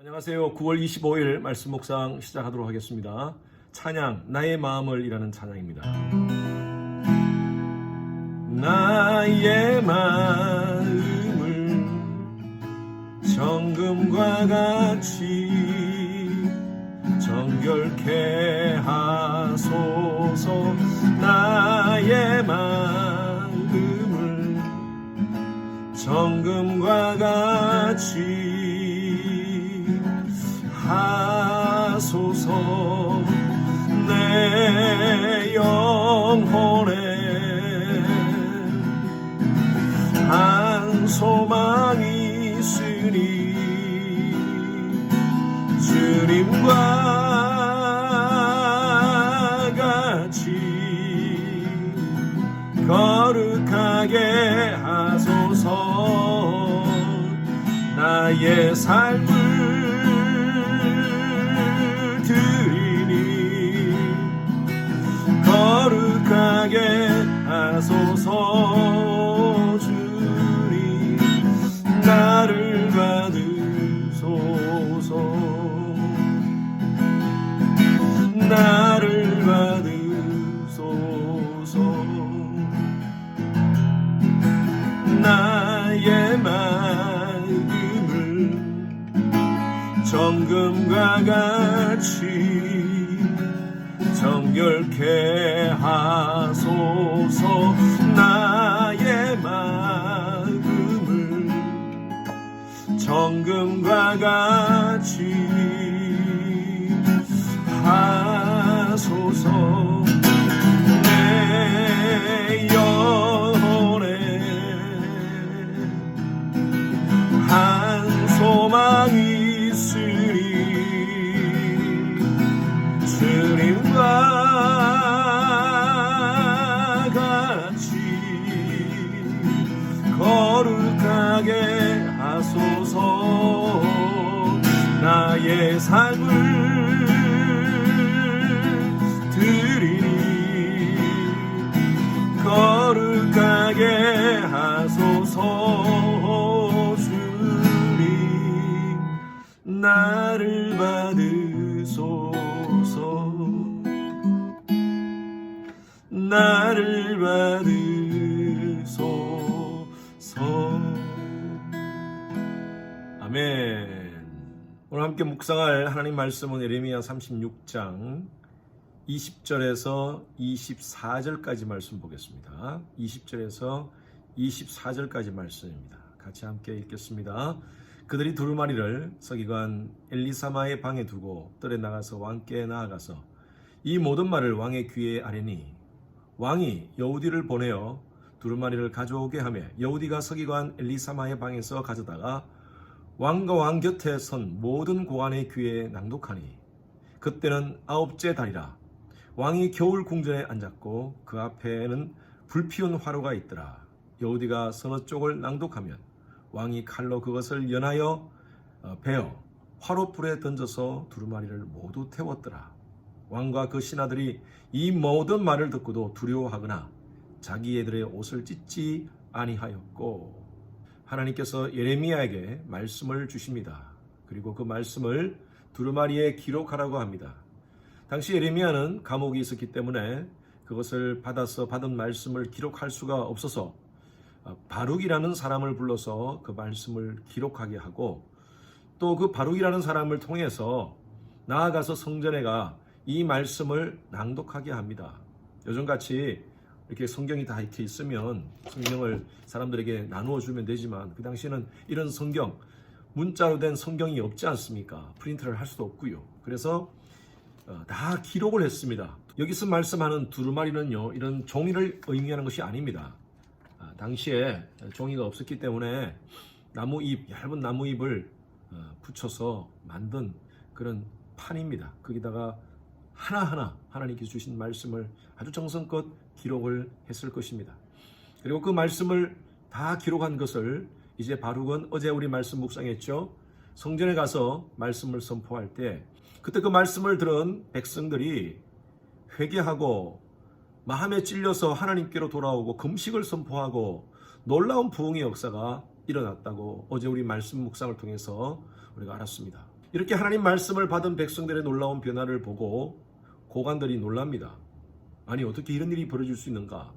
안녕하세요. 9월 25일 말씀 묵상 시작하도록 하겠습니다. 찬양 나의 마음을 이라는 찬양입니다. 나의 마음을 정금과 같이 정결케 하소서. 나의 마음을 정금과 같이 하소서. 내 영혼에 한 소망이 있으니 주님과 같이 거룩하게 하소서. 나의 삶을 드리니 거룩하게 하소서. 주님 나를 받으소서. 나를 받으소서. 나의 마음을 정금과 같이 정결케 하소서. 나의 마음을 정금과 같이 하소서. 내 영혼에 한 소망이 있으니 주님과 같이 거룩하게 하소서. 나의 삶을 드리니 거룩하게 하소서. 주님 나를 받으소서. 나를 받으소서. 아멘. 오늘 함께 묵상할 하나님 말씀은 예레미야 36장 20절에서 24절까지 말씀 보겠습니다. 20절에서 24절까지 말씀입니다. 같이 함께 읽겠습니다. 그들이 두루마리를 서기관 엘리사마의 방에 두고 뜰에 나가서 왕께 나아가서 이 모든 말을 왕의 귀에 아뢰니 왕이 여우디를 보내어 두루마리를 가져오게 하며 여우디가 서기관 엘리사마의 방에서 가져다가 왕과 왕 곁에 선 모든 고관의 귀에 낭독하니 그때는 9째 달이라. 왕이 겨울 궁전에 앉았고 그 앞에는 불피운 화로가 있더라. 여우디가 서너 쪽을 낭독하면 왕이 칼로 그것을 연하여 베어 화롯불에 던져서 두루마리를 모두 태웠더라. 왕과 그 신하들이 이 모든 말을 듣고도 두려워하거나 자기애들의 옷을 찢지 아니하였고. 하나님께서 예레미야에게 말씀을 주십니다. 그리고 그 말씀을 두루마리에 기록하라고 합니다. 당시 예레미야는 감옥에 있었기 때문에 그것을 받은 말씀을 기록할 수가 없어서 바룩이라는 사람을 불러서 그 말씀을 기록하게 하고, 또 그 바룩이라는 사람을 통해서 나아가서 성전에 가 이 말씀을 낭독하게 합니다. 요즘같이 이렇게 성경이 다 이렇게 있으면 성경을 사람들에게 나누어 주면 되지만 그 당시에는 이런 성경, 문자로 된 성경이 없지 않습니까? 프린트를 할 수도 없고요. 그래서 다 기록을 했습니다. 여기서 말씀하는 두루마리는요, 이런 종이를 의미하는 것이 아닙니다. 당시에 종이가 없었기 때문에 얇은 나무잎을 붙여서 만든 그런 판입니다. 거기다가 하나하나 하나님께서 주신 말씀을 아주 정성껏 기록을 했을 것입니다. 그리고 그 말씀을 다 기록한 것을 이제 바룩은 어제 우리 말씀 묵상했죠. 성전에 가서 말씀을 선포할 때 그때 그 말씀을 들은 백성들이 회개하고 마음에 찔려서 하나님께로 돌아오고 금식을 선포하고 놀라운 부흥의 역사가 일어났다고 어제 우리 말씀 묵상을 통해서 우리가 알았습니다. 이렇게 하나님 말씀을 받은 백성들의 놀라운 변화를 보고 고관들이 놀랍니다. 아니 어떻게 이런 일이 벌어질 수 있는가?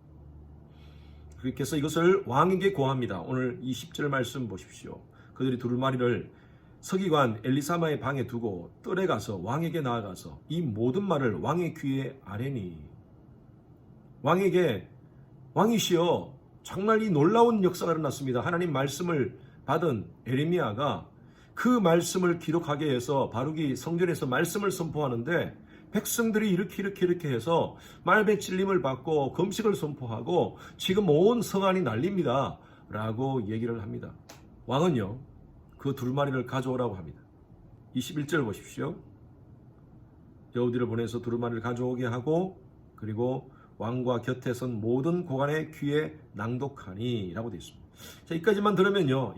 그렇게 해서 이것을 왕에게 고합니다. 오늘 이 10절 말씀 보십시오. 그들이 두루마리를 서기관 엘리사마의 방에 두고 뜰에 가서 왕에게 나아가서 이 모든 말을 왕의 귀에 아뢰니. 왕에게 왕이시여 정말 이 놀라운 역사가 일어났습니다. 하나님 말씀을 받은 에레미야가 그 말씀을 기록하게 해서 바룩이 성전에서 말씀을 선포하는데 백성들이 이렇게 해서 말배 찔림을 받고 금식을 선포하고 지금 온 성안이 난립니다 라고 얘기를 합니다. 왕은요 그 두루마리를 가져오라고 합니다. 21절 보십시오. 여우디를 보내서 두루마리를 가져오게 하고 그리고 왕과 곁에 선 모든 고관의 귀에 낭독하니 라고 되어 있습니다. 자, 여기까지만 들으면요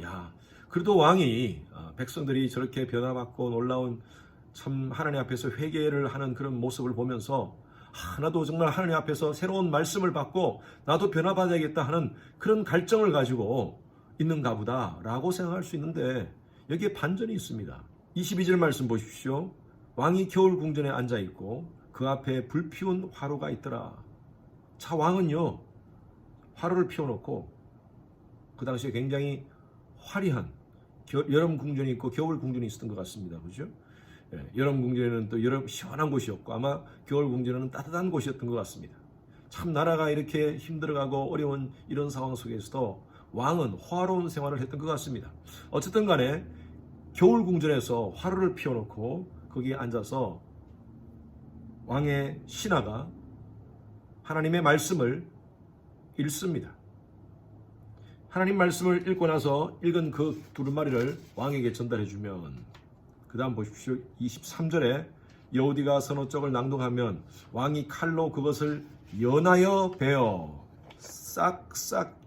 그래도 왕이 백성들이 저렇게 변화받고 놀라운 참 하나님 앞에서 회개를 하는 그런 모습을 보면서 나도 정말 하나님 앞에서 새로운 말씀을 받고 나도 변화받아야겠다 하는 그런 갈증을 가지고 있는가 보다 라고 생각할 수 있는데 여기에 반전이 있습니다. 22절 말씀 보십시오. 왕이 겨울 궁전에 앉아있고 그 앞에 불 피운 화로가 있더라. 자, 왕은요 화로를 피워놓고 그 당시에 굉장히 화려한 여름 궁전이 있고 겨울 궁전이 있었던 것 같습니다. 그죠? 여름 궁전에는 또 여름 시원한 곳이었고 아마 겨울 궁전에는 따뜻한 곳이었던 것 같습니다. 참 나라가 이렇게 힘들어가고 어려운 이런 상황 속에서도 왕은 화로운 생활을 했던 것 같습니다. 어쨌든 간에 겨울 궁전에서 화로를 피워놓고 거기에 앉아서 왕의 신하가 하나님의 말씀을 읽습니다. 하나님 말씀을 읽고 나서 읽은 그 두루마리를 왕에게 전달해 주면 그 다음 보십시오. 23절에 여우디가 서너 쪽을 낭독하면 왕이 칼로 그것을 연하여 베어 싹싹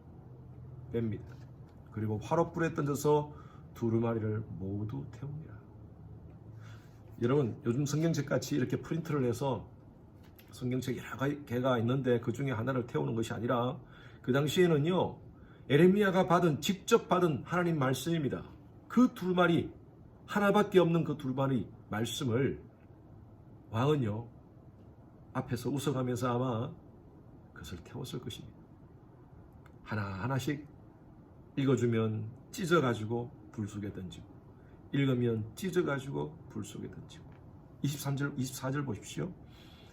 뺍니다. 그리고 화롯불에 던져서 두루마리를 모두 태웁니다. 여러분 요즘 성경책 같이 이렇게 프린트를 해서 성경책 여러 개가 있는데 그 중에 하나를 태우는 것이 아니라 그 당시에는요 에레미야가 직접 받은 하나님 말씀입니다. 그 두루마리 하나밖에 없는 그 두루마리 말씀을 왕은요 앞에서 웃어가면서 아마 그것을 태웠을 것입니다. 하나하나씩 읽어주면 찢어가지고 불 속에 던지고 읽으면 찢어가지고 불 속에 던지고 24절 보십시오.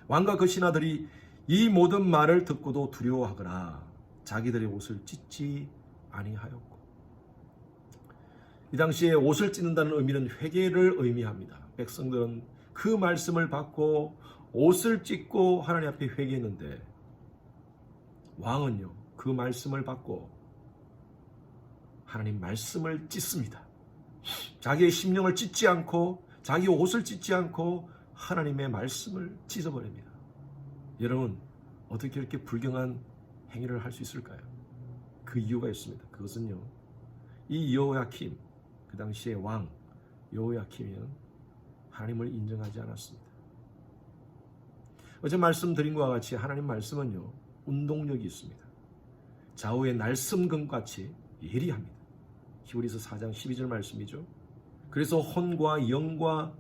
왕과 그 신하들이 이 모든 말을 듣고도 두려워하거나 자기들의 옷을 찢지 아니하였고 이 당시에 옷을 찢는다는 의미는 회개를 의미합니다. 백성들은 그 말씀을 받고 옷을 찢고 하나님 앞에 회개했는데 왕은요 그 말씀을 받고 하나님 말씀을 찢습니다. 자기의 심령을 찢지 않고 자기 옷을 찢지 않고 하나님의 말씀을 찢어버립니다. 여러분 어떻게 이렇게 불경한 행위를 할 수 있을까요? 그 이유가 있습니다. 그것은요 이 여호야킴 그 당시의 왕 여호야킴은 하나님을 인정하지 않았습니다. 어제 말씀드린 것과 같이 하나님 말씀은요 운동력이 있습니다. 좌우의 날섬금과 같이 예리합니다. 히브리서 4장 12절 말씀이죠. 그래서 혼과 영과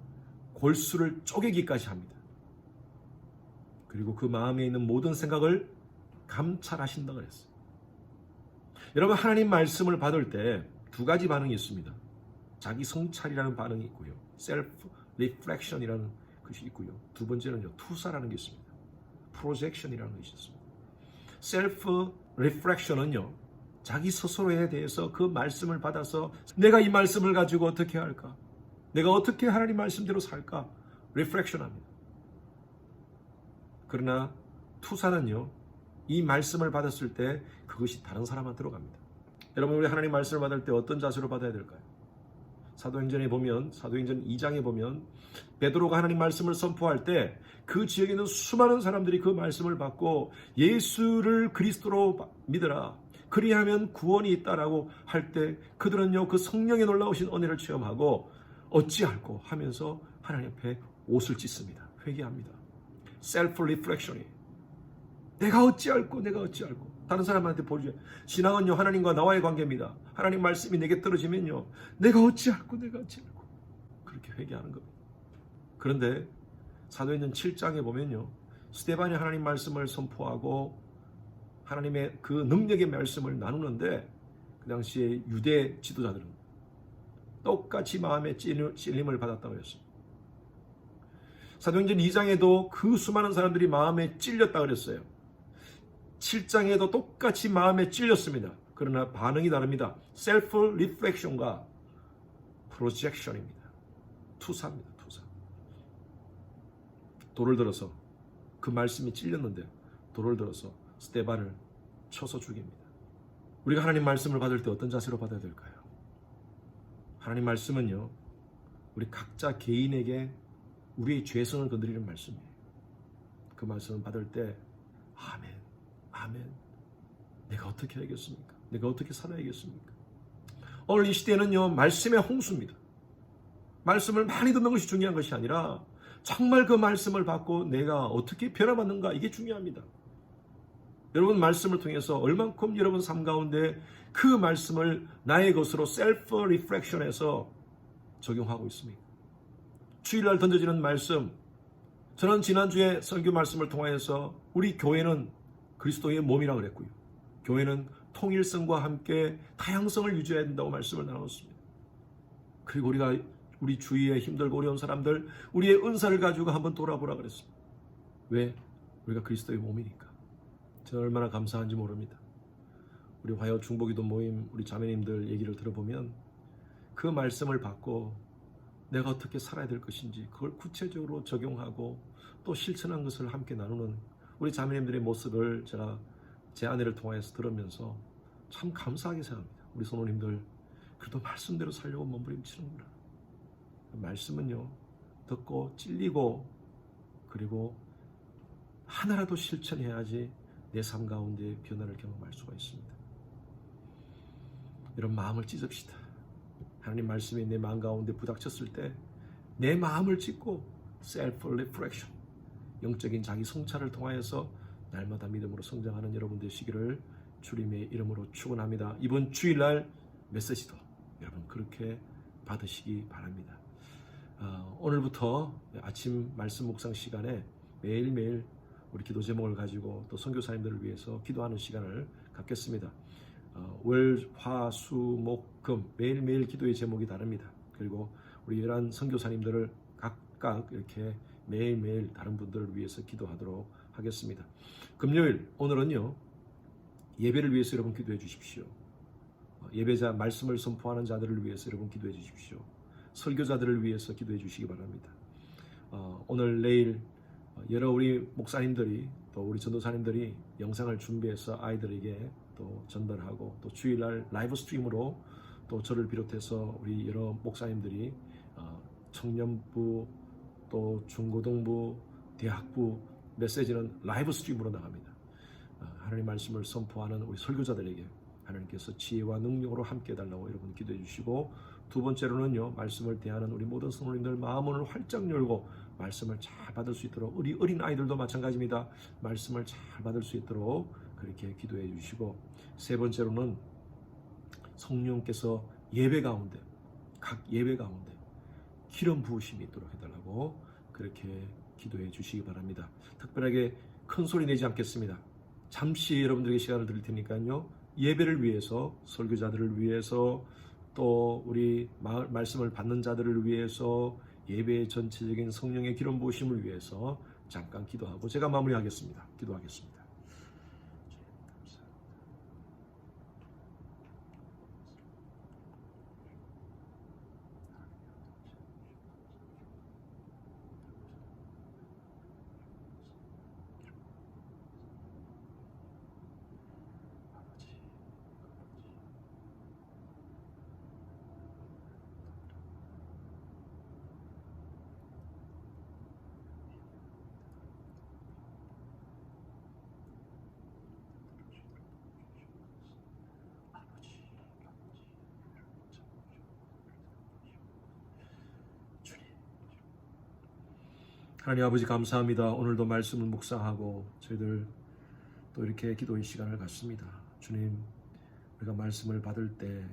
골수를 쪼개기까지 합니다. 그리고 그 마음에 있는 모든 생각을 감찰하신다 그랬어요. 여러분 하나님 말씀을 받을 때 두 가지 반응이 있습니다. 자기 성찰이라는 반응이 있고요. 셀프 리플렉션이라는 것이 있고요. 두 번째는요. 투사라는 게 있습니다. 프로젝션이라는 것이 있습니다. 셀프 리플렉션은요. 자기 스스로에 대해서 그 말씀을 받아서 내가 이 말씀을 가지고 어떻게 할까? 내가 어떻게 하나님 말씀대로 살까? 리플렉션합니다. 그러나 투사는요. 이 말씀을 받았을 때 그것이 다른 사람한테로 갑니다. 여러분 우리 하나님 말씀을 받을 때 어떤 자세로 받아야 될까요? 사도행전에 보면 사도행전 2장에 보면 베드로가 하나님 말씀을 선포할 때 그 지역에 있는 수많은 사람들이 그 말씀을 받고 예수를 그리스도로 믿으라 그리하면 구원이 있다라고 할 때 그들은요 그 성령의 놀라우신 은혜를 체험하고 어찌할꼬 하면서 하나님 앞에 옷을 찢습니다. 회개합니다. 셀프 리플렉션이 내가 어찌할꼬 다른 사람한테 보여줘요. 신앙은요 하나님과 나와의 관계입니다. 하나님 말씀이 내게 떨어지면요 내가 어찌할꼬 그렇게 그렇게 회개하는 겁니다. 그런데 사도행전 7장에 보면요, 스데반이 하나님 말씀을 선포하고 하나님의 그 능력의 말씀을 나누는데 그 당시에 유대 지도자들은 똑같이 마음에 찔림을 받았다고 했습니다. 사도행전 2장에도 그 수많은 사람들이 마음에 찔렸다고 그랬어요. 7장에도 똑같이 마음에 찔렸습니다. 그러나 반응이 다릅니다. 셀프 리플렉션과 프로젝션입니다. 투사입니다. 투사. 돌을 들어서 그 말씀이 찔렸는데 돌을 들어서 스데반을 쳐서 죽입니다. 우리가 하나님 말씀을 받을 때 어떤 자세로 받아야 될까요? 하나님 말씀은요, 우리 각자 개인에게 우리의 죄성을 건드리는 말씀이에요. 그 말씀을 받을 때 아멘, 아멘. 내가 어떻게 해야겠습니까? 내가 어떻게 살아야겠습니까? 오늘 이 시대는요, 말씀의 홍수입니다. 말씀을 많이 듣는 것이 중요한 것이 아니라 정말 그 말씀을 받고 내가 어떻게 변화받는가, 이게 중요합니다. 여러분 말씀을 통해서 얼만큼 여러분 삶 가운데 그 말씀을 나의 것으로 셀프 리플렉션해서 적용하고 있습니다. 주일날 던져지는 말씀, 저는 지난주에 설교 말씀을 통하여서 우리 교회는 그리스도의 몸이라고 그랬고요. 교회는 통일성과 함께 다양성을 유지해야 된다고 말씀을 나눴습니다. 그리고 우리 주위에 힘들고 어려운 사람들, 우리의 은사를 가지고 한번 돌아보라 그랬습니다. 왜? 우리가 그리스도의 몸이니까. 저는 얼마나 감사한지 모릅니다. 우리 화요 중보기도 모임 우리 자매님들 얘기를 들어보면 그 말씀을 받고 내가 어떻게 살아야 될 것인지 그걸 구체적으로 적용하고 또 실천한 것을 함께 나누는 우리 자매님들의 모습을 제가 제 아내를 통해서 들으면서 참 감사하게 생각합니다. 우리 성도님들 그래도 말씀대로 살려고 몸부림치는구나. 말씀은요, 듣고 찔리고 그리고 하나라도 실천해야지 내 삶 가운데 변화를 경험할 수가 있습니다. 이런 마음을 찢읍시다. 하나님 말씀이 내 마음 가운데 부닥쳤을 때 내 마음을 찢고 셀프 리프렉션, 영적인 자기 성찰을 통하여서 날마다 믿음으로 성장하는 여러분 되시기를 주님의 이름으로 축원합니다. 이번 주일날 메시지도 여러분 그렇게 받으시기 바랍니다. 오늘부터 아침 말씀 묵상 시간에 매일매일 우리 기도 제목을 가지고 또 선교사님들을 위해서 기도하는 시간을 갖겠습니다. 월, 화, 수, 목, 금 매일매일 기도의 제목이 다릅니다. 그리고 우리 열한 선교사님들을 각각 이렇게 매일매일 다른 분들을 위해서 기도하도록 하겠습니다. 금요일 오늘은요, 예배를 위해서 여러분 기도해 주십시오. 예배자 말씀을 선포하는 자들을 위해서 여러분 기도해 주십시오. 설교자들을 위해서 기도해 주시기 바랍니다. 오늘 내일 여러 우리 목사님들이 또 우리 전도사님들이 영상을 준비해서 아이들에게 또 전달하고 또 주일날 라이브 스트림으로 또 저를 비롯해서 우리 여러 목사님들이 청년부 또 중고등부 대학부 메시지는 라이브 스트림으로 나갑니다. 하나님 말씀을 선포하는 우리 설교자들에게 하나님께서 지혜와 능력으로 함께 해달라고 여러분 기도해 주시고, 두 번째로는요, 말씀을 대하는 우리 모든 성도님들 마음을 활짝 열고 말씀을 잘 받을 수 있도록, 우리 어린 아이들도 마찬가지입니다. 말씀을 잘 받을 수 있도록 그렇게 기도해 주시고, 세 번째로는 성령께서 예배 가운데, 각 예배 가운데 기름 부으심이 있도록 해달라고 그렇게 기도해 주시기 바랍니다. 특별하게 큰 소리 내지 않겠습니다. 잠시 여러분들에게 시간을 드릴 테니까요, 예배를 위해서, 설교자들을 위해서, 또 우리 말씀을 받는 자들을 위해서, 예배의 전체적인 성령의 기름 부으심을 위해서 잠깐 기도하고 제가 마무리하겠습니다. 기도하겠습니다. 하나님 아버지 감사합니다. 오늘도 말씀을 묵상하고 저희들 또 이렇게 기도의 시간을 갖습니다. 주님, 우리가 말씀을 받을 때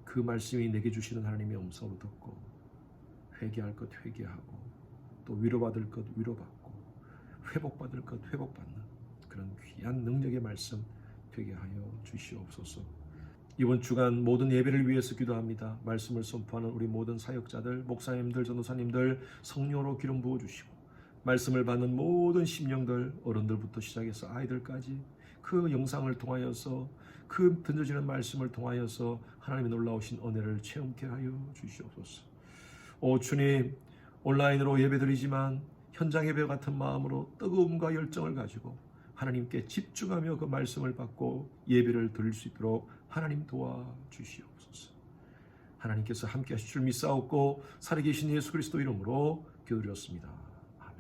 그 말씀이 내게 주시는 하나님의 음성을 듣고 회개할 것 회개하고 또 위로받을 것 위로받고 회복받을 것 회복받는 그런 귀한 능력의 말씀 되게 하여 주시옵소서. 이번 주간 모든 예배를 위해서 기도합니다. 말씀을 선포하는 우리 모든 사역자들, 목사님들, 전도사님들 성령으로 기름 부어주시고 말씀을 받는 모든 심령들, 어른들부터 시작해서 아이들까지 그 영상을 통하여서 그 던져지는 말씀을 통하여서 하나님의 놀라우신 은혜를 체험케 하여 주시옵소서. 오 주님, 온라인으로 예배드리지만 현장 예배 같은 마음으로 뜨거움과 열정을 가지고 하나님께 집중하며 그 말씀을 받고 예배를 드릴 수 있도록 하나님 도와주시옵소서. 하나님께서 함께 하실 줄 믿사옵고 살아계신 예수 그리스도 이름으로 기도드렸습니다. 아멘.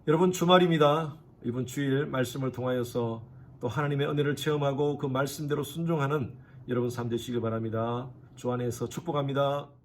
여러분 주말입니다. 이번 주일 말씀을 통하여서 또 하나님의 은혜를 체험하고 그 말씀대로 순종하는 여러분 삶 되시길 바랍니다. 주 안에서 축복합니다.